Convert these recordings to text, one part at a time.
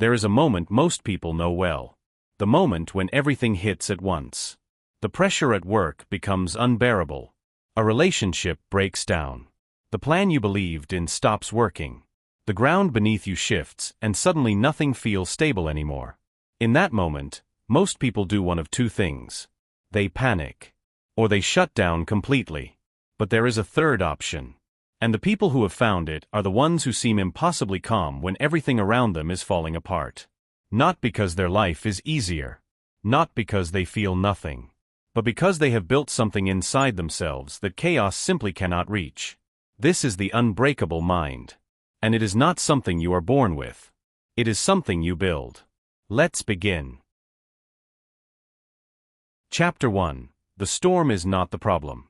There is a moment most people know well. The moment when everything hits at once. The pressure at work becomes unbearable. A relationship breaks down. The plan you believed in stops working. The ground beneath you shifts, and suddenly nothing feels stable anymore. In that moment, most people do one of two things. They panic. Or they shut down completely. But there is a third option. And the people who have found it are the ones who seem impossibly calm when everything around them is falling apart. Not because their life is easier. Not because they feel nothing. But because they have built something inside themselves that chaos simply cannot reach. This is the unbreakable mind. And it is not something you are born with. It is something you build. Let's begin. Chapter 1. The storm is not the problem.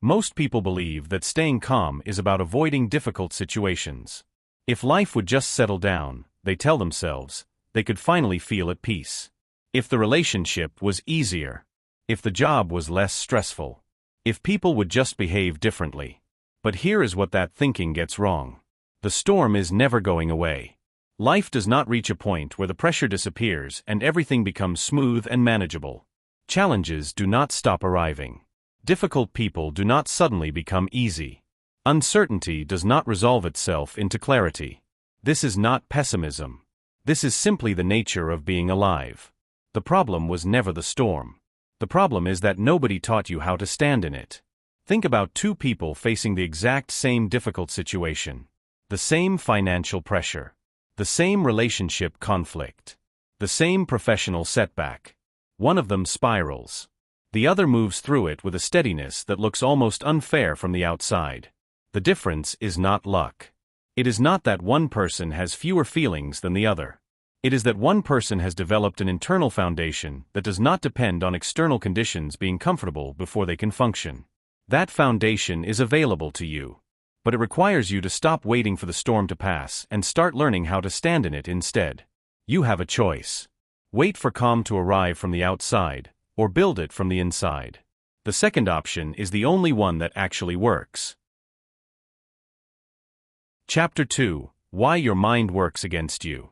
Most people believe that staying calm is about avoiding difficult situations. If life would just settle down, they tell themselves, they could finally feel at peace. If the relationship was easier. If the job was less stressful. If people would just behave differently. But here is what that thinking gets wrong. The storm is never going away. Life does not reach a point where the pressure disappears and everything becomes smooth and manageable. Challenges do not stop arriving. Difficult people do not suddenly become easy. Uncertainty does not resolve itself into clarity. This is not pessimism. This is simply the nature of being alive. The problem was never the storm. The problem is that nobody taught you how to stand in it. Think about two people facing the exact same difficult situation. The same financial pressure. The same relationship conflict. The same professional setback. One of them spirals. The other moves through it with a steadiness that looks almost unfair from the outside. The difference is not luck. It is not that one person has fewer feelings than the other. It is that one person has developed an internal foundation that does not depend on external conditions being comfortable before they can function. That foundation is available to you. But it requires you to stop waiting for the storm to pass and start learning how to stand in it instead. You have a choice. Wait for calm to arrive from the outside, or build it from the inside. The second option is the only one that actually works. Chapter 2. Why your mind works against you.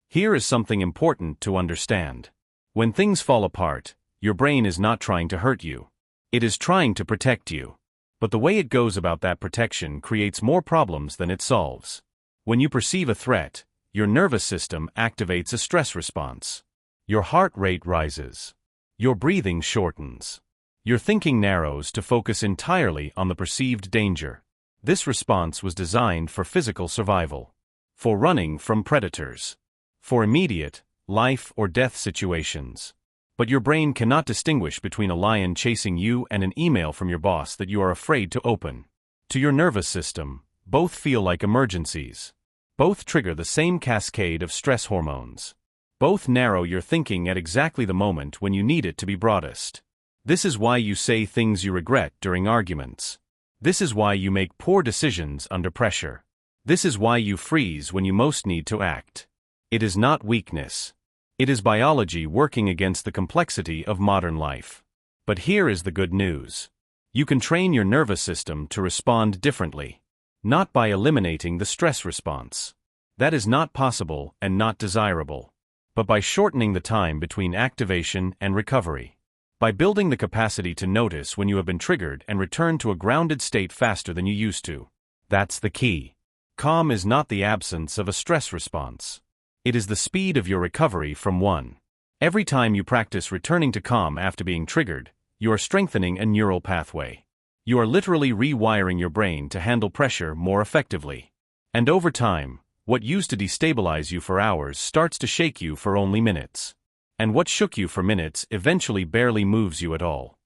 Here is something important to understand. When things fall apart, your brain is not trying to hurt you. It is trying to protect you. But the way it goes about that protection creates more problems than it solves. When you perceive a threat, your nervous system activates a stress response. Your heart rate rises. Your breathing shortens. Your thinking narrows to focus entirely on the perceived danger. This response was designed for physical survival. For running from predators. For immediate, life or death situations. But your brain cannot distinguish between a lion chasing you and an email from your boss that you are afraid to open. To your nervous system, both feel like emergencies. Both trigger the same cascade of stress hormones. Both narrow your thinking at exactly the moment when you need it to be broadest. This is why you say things you regret during arguments. This is why you make poor decisions under pressure. This is why you freeze when you most need to act. It is not weakness. It is biology working against the complexity of modern life. But here is the good news. You can train your nervous system to respond differently. Not by eliminating the stress response. That is not possible and not desirable. But by shortening the time between activation and recovery. By building the capacity to notice when you have been triggered and return to a grounded state faster than you used to. That's the key. Calm is not the absence of a stress response. It is the speed of your recovery from one. Every time you practice returning to calm after being triggered, you are strengthening a neural pathway. You are literally rewiring your brain to handle pressure more effectively. And over time, what used to destabilize you for hours starts to shake you for only minutes. And what shook you for minutes eventually barely moves you at all.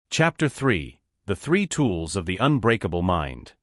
Chapter 3. The 3 Tools of the Unbreakable Mind.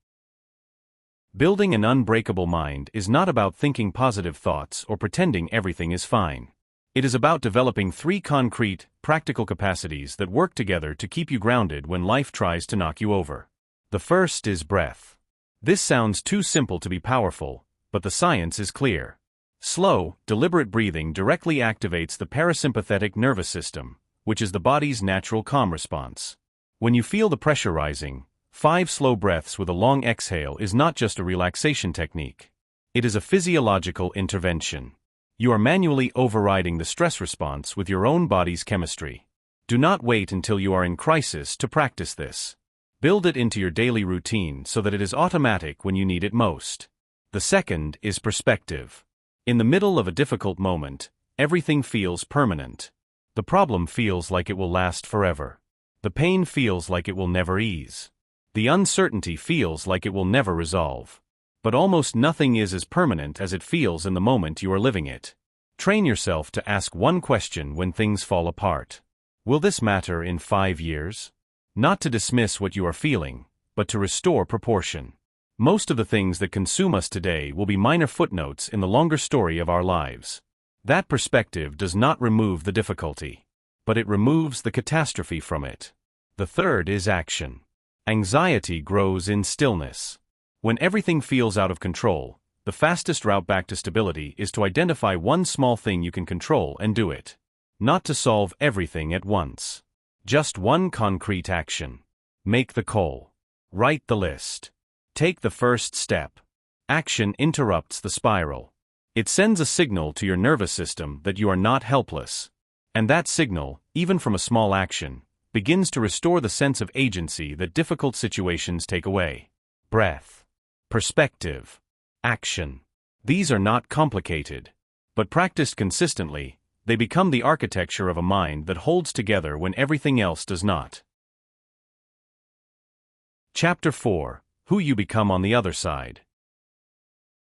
Building an unbreakable mind is not about thinking positive thoughts or pretending everything is fine. It is about developing 3 concrete, practical capacities that work together to keep you grounded when life tries to knock you over. The first is breath. This sounds too simple to be powerful, but the science is clear. Slow, deliberate breathing directly activates the parasympathetic nervous system, which is the body's natural calm response. When you feel the pressure rising, 5 slow breaths with a long exhale is not just a relaxation technique. It is a physiological intervention. You are manually overriding the stress response with your own body's chemistry. Do not wait until you are in crisis to practice this. Build it into your daily routine so that it is automatic when you need it most. The second is perspective. In the middle of a difficult moment, everything feels permanent. The problem feels like it will last forever. The pain feels like it will never ease. The uncertainty feels like it will never resolve. But almost nothing is as permanent as it feels in the moment you are living it. Train yourself to ask one question when things fall apart. Will this matter in 5 years? Not to dismiss what you are feeling, but to restore proportion. Most of the things that consume us today will be minor footnotes in the longer story of our lives. That perspective does not remove the difficulty, but it removes the catastrophe from it. The third is action. Anxiety grows in stillness. When everything feels out of control, the fastest route back to stability is to identify one small thing you can control and do it. Not to solve everything at once. Just one concrete action. Make the call. Write the list. Take the first step. Action interrupts the spiral. It sends a signal to your nervous system that you are not helpless. And that signal, even from a small action, begins to restore the sense of agency that difficult situations take away. Breath. Perspective. Action. These are not complicated. But practiced consistently, they become the architecture of a mind that holds together when everything else does not. Chapter 4. Who you become on the other side.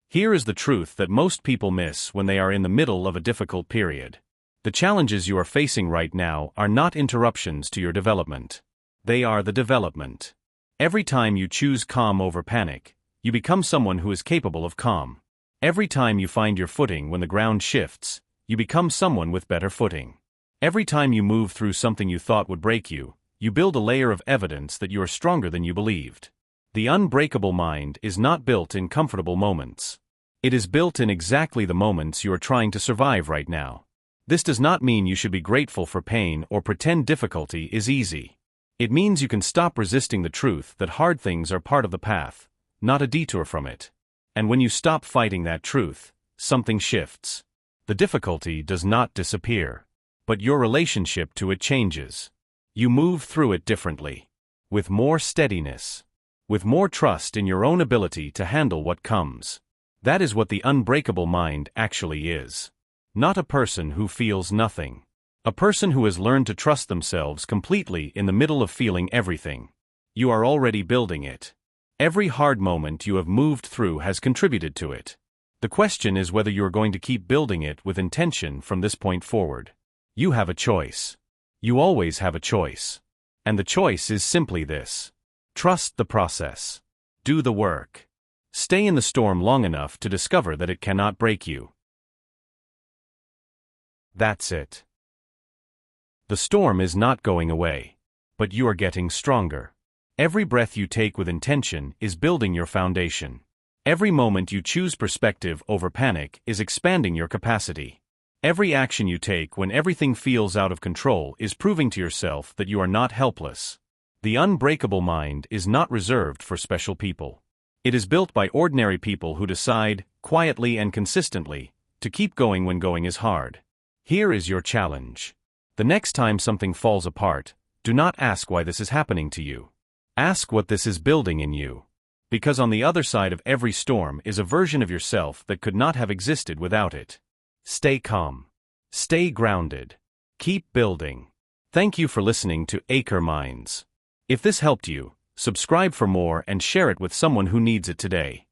Here is the truth that most people miss when they are in the middle of a difficult period. The challenges you are facing right now are not interruptions to your development. They are the development. Every time you choose calm over panic, you become someone who is capable of calm. Every time you find your footing when the ground shifts, you become someone with better footing. Every time you move through something you thought would break you, you build a layer of evidence that you are stronger than you believed. The unbreakable mind is not built in comfortable moments. It is built in exactly the moments you are trying to survive right now. This does not mean you should be grateful for pain or pretend difficulty is easy. It means you can stop resisting the truth that hard things are part of the path, not a detour from it. And when you stop fighting that truth, something shifts. The difficulty does not disappear, but your relationship to it changes. You move through it differently, with more steadiness, with more trust in your own ability to handle what comes. That is what the unbreakable mind actually is. Not a person who feels nothing. A person who has learned to trust themselves completely in the middle of feeling everything. You are already building it. Every hard moment you have moved through has contributed to it. The question is whether you are going to keep building it with intention from this point forward. You have a choice. You always have a choice. And the choice is simply this. Trust the process. Do the work. Stay in the storm long enough to discover that it cannot break you. That's it. The storm is not going away, but you are getting stronger. Every breath you take with intention is building your foundation. Every moment you choose perspective over panic is expanding your capacity. Every action you take when everything feels out of control is proving to yourself that you are not helpless. The unbreakable mind is not reserved for special people. It is built by ordinary people who decide, quietly and consistently, to keep going when going is hard. Here is your challenge. The next time something falls apart, do not ask why this is happening to you. Ask what this is building in you. Because on the other side of every storm is a version of yourself that could not have existed without it. Stay calm. Stay grounded. Keep building. Thank you for listening to Akor Minds. If this helped you, subscribe for more and share it with someone who needs it today.